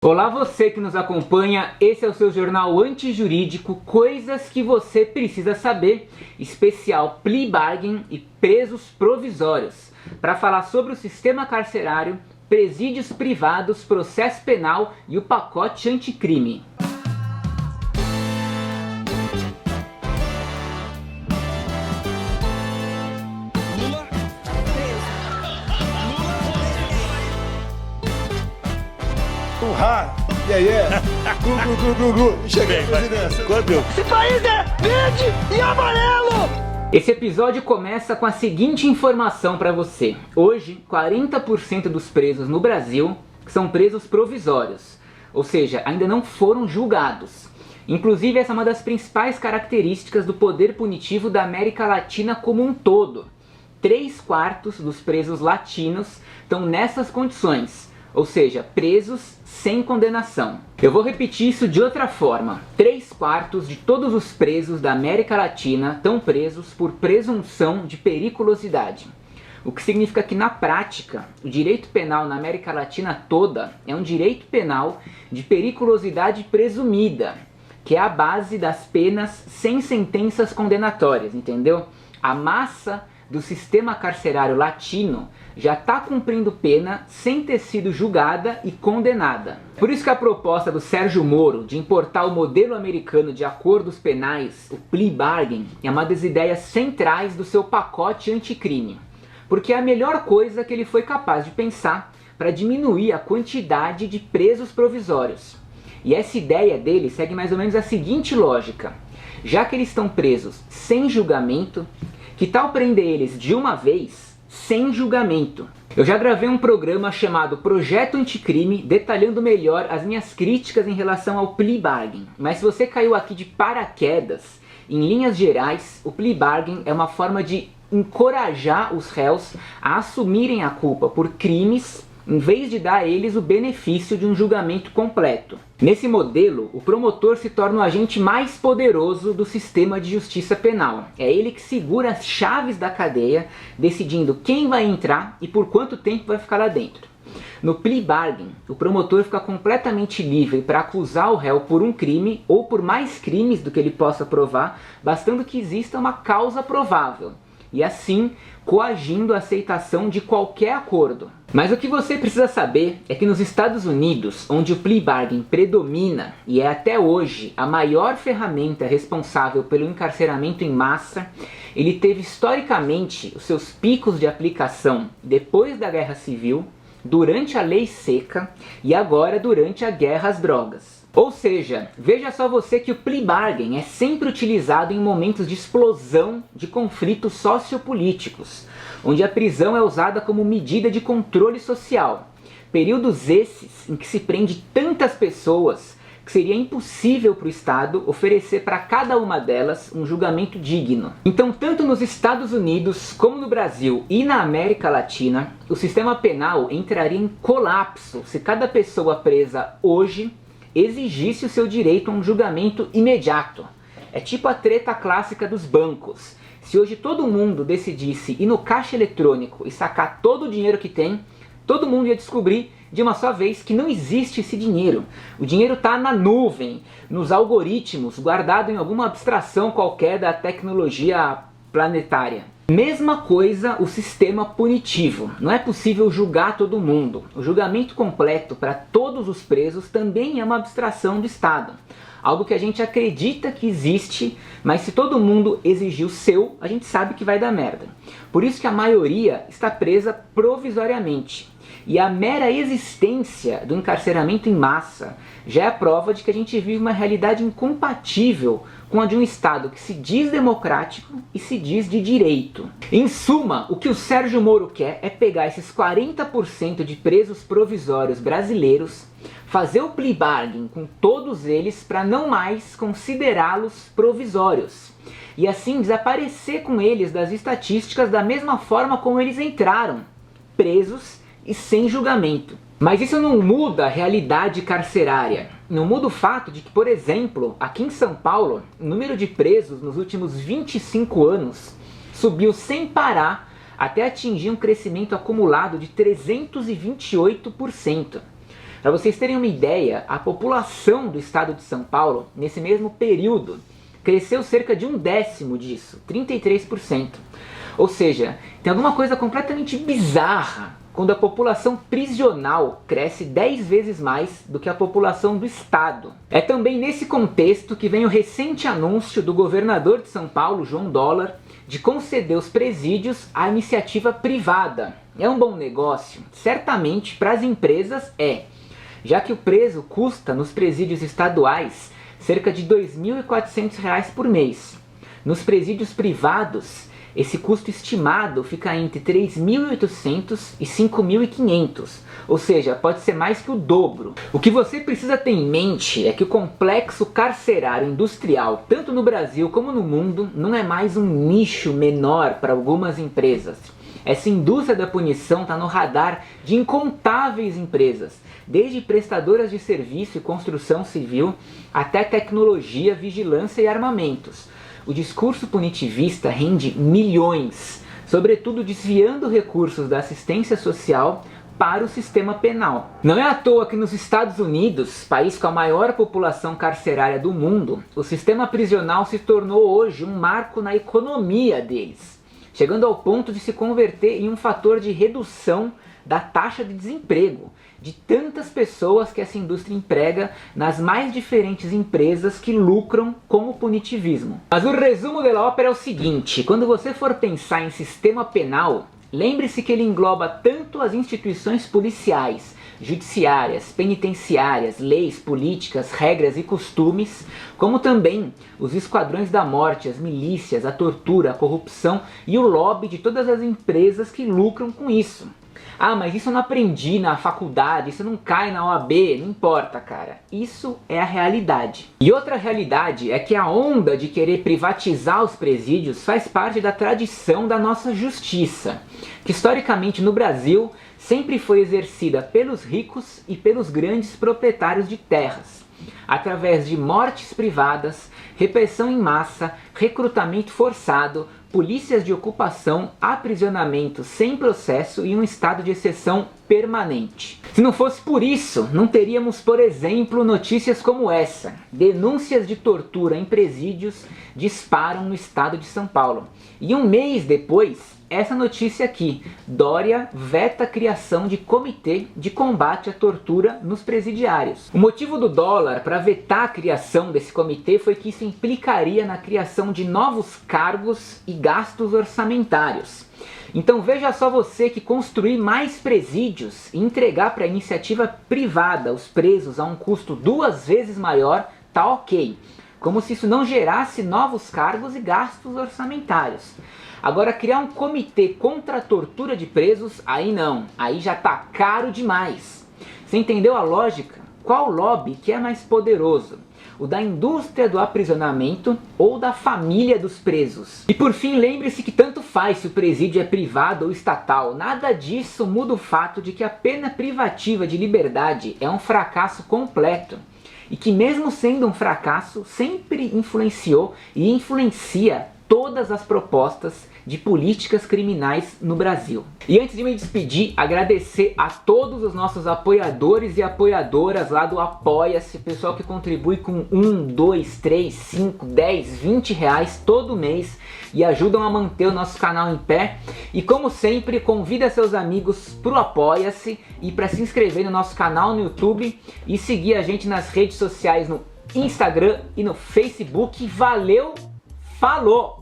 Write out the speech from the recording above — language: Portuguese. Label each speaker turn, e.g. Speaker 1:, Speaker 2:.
Speaker 1: Olá você que nos acompanha, esse é o seu jornal antijurídico, coisas que você precisa saber, especial plea bargain e presos provisórios, para falar sobre o sistema carcerário, presídios privados, processo penal e o pacote anticrime.
Speaker 2: Cheguei à presidência.
Speaker 3: Esse país é verde e amarelo!
Speaker 1: Esse episódio começa com a seguinte informação para você. Hoje, 40% dos presos no Brasil são presos provisórios, ou seja, ainda não foram julgados. Inclusive, essa é uma das principais características do poder punitivo da América Latina como um todo. 3/4 dos presos latinos estão nessas condições, ou seja, presos sem condenação. Eu vou repetir isso de outra forma. 3/4 de todos os presos da América Latina estão presos por presunção de periculosidade. O que significa que, na prática, o direito penal na América Latina toda é um direito penal de periculosidade presumida, que é a base das penas sem sentenças condenatórias, entendeu? A massa do sistema carcerário latino já está cumprindo pena sem ter sido julgada e condenada. Por isso que a proposta do Sérgio Moro de importar o modelo americano de acordos penais, o plea bargain, é uma das ideias centrais do seu pacote anticrime, porque é a melhor coisa que ele foi capaz de pensar para diminuir a quantidade de presos provisórios. E essa ideia dele segue mais ou menos a seguinte lógica: já que eles estão presos sem julgamento, que tal prender eles de uma vez, sem julgamento? Eu já gravei um programa chamado Projeto Anticrime, detalhando melhor as minhas críticas em relação ao plea bargain. Mas se você caiu aqui de paraquedas, em linhas gerais, o plea bargain é uma forma de encorajar os réus a assumirem a culpa por crimes, em vez de dar a eles o benefício de um julgamento completo. Nesse modelo, o promotor se torna o agente mais poderoso do sistema de justiça penal. É ele que segura as chaves da cadeia, decidindo quem vai entrar e por quanto tempo vai ficar lá dentro. No plea bargain, o promotor fica completamente livre para acusar o réu por um crime ou por mais crimes do que ele possa provar, bastando que exista uma causa provável, e assim coagindo a aceitação de qualquer acordo. Mas o que você precisa saber é que nos Estados Unidos, onde o plea bargain predomina e é até hoje a maior ferramenta responsável pelo encarceramento em massa, ele teve historicamente os seus picos de aplicação depois da Guerra Civil, durante a Lei Seca e agora durante a Guerra às Drogas. Ou seja, veja só você que o plea bargain é sempre utilizado em momentos de explosão de conflitos sociopolíticos, onde a prisão é usada como medida de controle social. Períodos esses em que se prende tantas pessoas que seria impossível para o Estado oferecer para cada uma delas um julgamento digno. Então, tanto nos Estados Unidos como no Brasil e na América Latina, o sistema penal entraria em colapso se cada pessoa presa hoje exigisse o seu direito a um julgamento imediato. É tipo a treta clássica dos bancos. Se hoje todo mundo decidisse ir no caixa eletrônico e sacar todo o dinheiro que tem, todo mundo ia descobrir de uma só vez que não existe esse dinheiro. O dinheiro está na nuvem, nos algoritmos, guardado em alguma abstração qualquer da tecnologia planetária. Mesma coisa o sistema punitivo. Não é possível julgar todo mundo. O julgamento completo para todos os presos também é uma abstração do Estado. Algo que a gente acredita que existe, mas se todo mundo exigir o seu, a gente sabe que vai dar merda. Por isso que a maioria está presa provisoriamente. E a mera existência do encarceramento em massa já é a prova de que a gente vive uma realidade incompatível com a de um Estado que se diz democrático e se diz de direito. Em suma, o que o Sérgio Moro quer é pegar esses 40% de presos provisórios brasileiros, fazer o plea bargain com todos eles para não mais considerá-los provisórios, e assim desaparecer com eles das estatísticas da mesma forma como eles entraram, presos e sem julgamento. Mas isso não muda a realidade carcerária. Não muda o fato de que, por exemplo, aqui em São Paulo, o número de presos nos últimos 25 anos subiu sem parar até atingir um crescimento acumulado de 328%. Para vocês terem uma ideia, a população do estado de São Paulo, nesse mesmo período, cresceu cerca de 1/10 disso, 33%. Ou seja, tem alguma coisa completamente bizarra quando a população prisional cresce 10 vezes mais do que a população do estado. É também nesse contexto que vem o recente anúncio do governador de São Paulo, João Dólar, de conceder os presídios à iniciativa privada. É um bom negócio? Certamente para as empresas é, já que o preso custa nos presídios estaduais cerca de R$ 2.400 por mês. Nos presídios privados, esse custo estimado fica entre 3.800 e 5.500, ou seja, pode ser mais que o dobro. O que você precisa ter em mente é que o complexo carcerário industrial, tanto no Brasil como no mundo, não é mais um nicho menor para algumas empresas. Essa indústria da punição está no radar de incontáveis empresas, desde prestadoras de serviço e construção civil até tecnologia, vigilância e armamentos. O discurso punitivista rende milhões, sobretudo desviando recursos da assistência social para o sistema penal. Não é à toa que nos Estados Unidos, país com a maior população carcerária do mundo, o sistema prisional se tornou hoje um marco na economia deles, chegando ao ponto de se converter em um fator de redução da taxa de desemprego de tantas pessoas que essa indústria emprega nas mais diferentes empresas que lucram com o punitivismo. Mas o resumo da ópera é o seguinte: quando você for pensar em sistema penal, lembre-se que ele engloba tanto as instituições policiais, judiciárias, penitenciárias, leis, políticas, regras e costumes, como também os esquadrões da morte, as milícias, a tortura, a corrupção e o lobby de todas as empresas que lucram com isso. Ah, mas isso eu não aprendi na faculdade, isso não cai na OAB, não importa, cara. Isso é a realidade. E outra realidade é que a onda de querer privatizar os presídios faz parte da tradição da nossa justiça, que historicamente no Brasil sempre foi exercida pelos ricos e pelos grandes proprietários de terras, através de mortes privadas, repressão em massa, recrutamento forçado, polícias de ocupação, aprisionamento sem processo e um estado de exceção permanente. Se não fosse por isso, não teríamos, por exemplo, notícias como essa. Denúncias de tortura em presídios disparam no estado de São Paulo. E um mês depois, essa notícia aqui: Dória veta a criação de comitê de combate à tortura nos presidiários. O motivo do Dólar para vetar a criação desse comitê foi que isso implicaria na criação de novos cargos e gastos orçamentários. Então veja só você que construir mais presídios e entregar para a iniciativa privada os presos a um custo 2 vezes maior tá ok. Como se isso não gerasse novos cargos e gastos orçamentários. Agora, criar um comitê contra a tortura de presos, aí não, aí já tá caro demais. Você entendeu a lógica? Qual lobby que é mais poderoso? O da indústria do aprisionamento ou da família dos presos? E por fim, lembre-se que tanto faz se o presídio é privado ou estatal, nada disso muda o fato de que a pena privativa de liberdade é um fracasso completo. E que mesmo sendo um fracasso, sempre influenciou e influencia todas as propostas de políticas criminais no Brasil. E antes de me despedir, agradecer a todos os nossos apoiadores e apoiadoras lá do Apoia-se, pessoal que contribui com 1, 2, 3, 5, 10, 20 reais todo mês e ajudam a manter o nosso canal em pé. E como sempre, convida seus amigos pro Apoia-se e para se inscrever no nosso canal no YouTube e seguir a gente nas redes sociais no Instagram e no Facebook. Valeu, falou!